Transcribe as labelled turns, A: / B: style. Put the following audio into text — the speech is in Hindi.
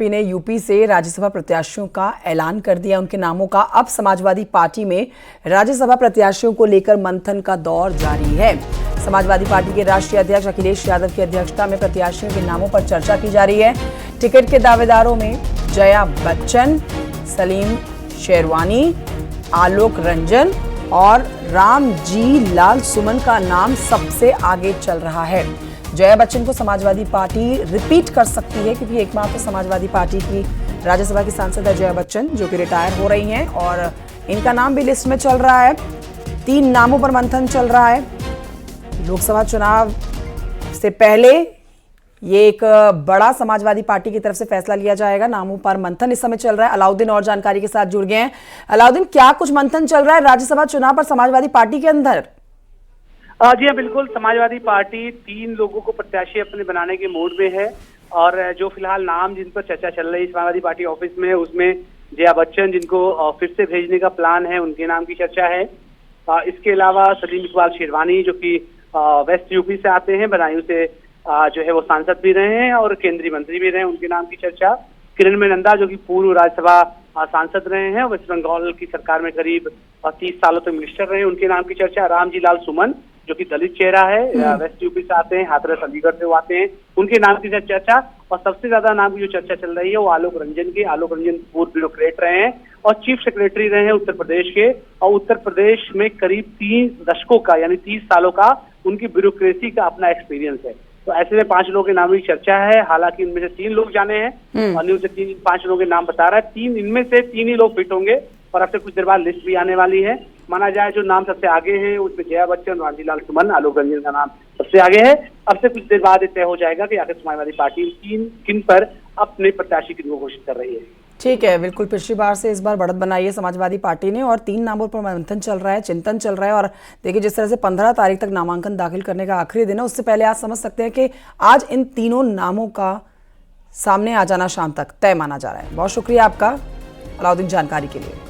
A: बीजेपी ने यूपी से राज्यसभा प्रत्याशियों का ऐलान कर दिया, उनके नामों का। अब समाजवादी पार्टी में राज्यसभा प्रत्याशियों को लेकर मंथन का दौर जारी है। समाजवादी पार्टी के राष्ट्रीय अध्यक्ष अखिलेश यादव की अध्यक्षता में प्रत्याशियों के नामों पर चर्चा की जा रही है। टिकट के दावेदारों में जया बच्चन, सलीम शेरवानी, आलोक रंजन और रामजी लाल सुमन का नाम सबसे आगे चल रहा है। जया बच्चन को समाजवादी पार्टी रिपीट कर सकती है, क्योंकि एकमात्र समाजवादी पार्टी की राज्यसभा की सांसद है जया बच्चन, जो कि रिटायर हो रही हैं और इनका नाम भी लिस्ट में चल रहा है। 3 नामों पर मंथन चल रहा है। लोकसभा चुनाव से पहले ये एक बड़ा समाजवादी पार्टी की तरफ से फैसला लिया जाएगा। नामों पर मंथन इस समय चल रहा है। अलाउद्दीन और जानकारी के साथ जुड़ गए हैं। अलाउद्दीन, क्या कुछ मंथन चल रहा है राज्यसभा चुनाव पर समाजवादी पार्टी के अंदर?
B: जी हाँ, बिल्कुल। समाजवादी पार्टी 3 लोगों को प्रत्याशी अपने बनाने के मूड में है और जो फिलहाल नाम जिन पर चर्चा चल रही है समाजवादी पार्टी ऑफिस में, उसमें जया बच्चन, जिनको फिर से भेजने का प्लान है, उनके नाम की चर्चा है। इसके अलावा सलीम शेरवानी, जो कि वेस्ट यूपी से आते हैं, बदायूं से जो है वो सांसद भी रहे हैं और केंद्रीय मंत्री भी रहे हैं, उनके नाम की चर्चा। किरण में नंदा, जो कि पूर्व राज्यसभा सांसद रहे हैं, वेस्ट बंगाल की सरकार में करीब 30 सालों तक मिनिस्टर रहे हैं, उनके नाम की चर्चा। रामजी लाल सुमन, जो कि दलित चेहरा है, वेस्ट यूपी से आते हैं, हाथरस अलीगढ़ से वो आते हैं, उनके नाम की चर्चा। और सबसे ज्यादा नाम की जो चर्चा चल रही है वो आलोक रंजन की। आलोक रंजन पूर्व ब्यूरोक्रेट रहे हैं और चीफ सेक्रेटरी रहे हैं उत्तर प्रदेश के, और उत्तर प्रदेश में करीब 3 दशकों का यानी 30 सालों का उनकी ब्यूरोक्रेसी का अपना एक्सपीरियंस है। तो ऐसे में 5 लोगों के नाम की चर्चा है। हालांकि इनमें से 3 लोग जाने हैं और न्यूज 5 लोगों के नाम बता रहा है। 3 इनमें से 3 ही लोग फिट होंगे और अब से कुछ देर बाद लिस्ट भी आने वाली है। माना जाए जो नाम सबसे आगे हैं उसमें जया बच्चन, रामजी लाल सुमन, आलोक रंजन का नाम सबसे आगे है। अब से कुछ देर बाद तय हो जाएगा कि आखिर समाजवादी पार्टी किन पर अपने प्रत्याशी को घोषित कर रही है।
A: ठीक है, बिल्कुल। पिछली बार से इस बार बढ़त बनाई है समाजवादी पार्टी ने और 3 नामों पर मंथन चल रहा है, चिंतन चल रहा है। और देखिए, जिस तरह से 15 तारीख तक नामांकन दाखिल करने का आखिरी दिन है, उससे पहले आप समझ सकते हैं कि आज इन तीनों नामों का सामने आ जाना शाम तक तय माना जा रहा है। बहुत शुक्रिया आपका अलाउद्दीन जानकारी के लिए।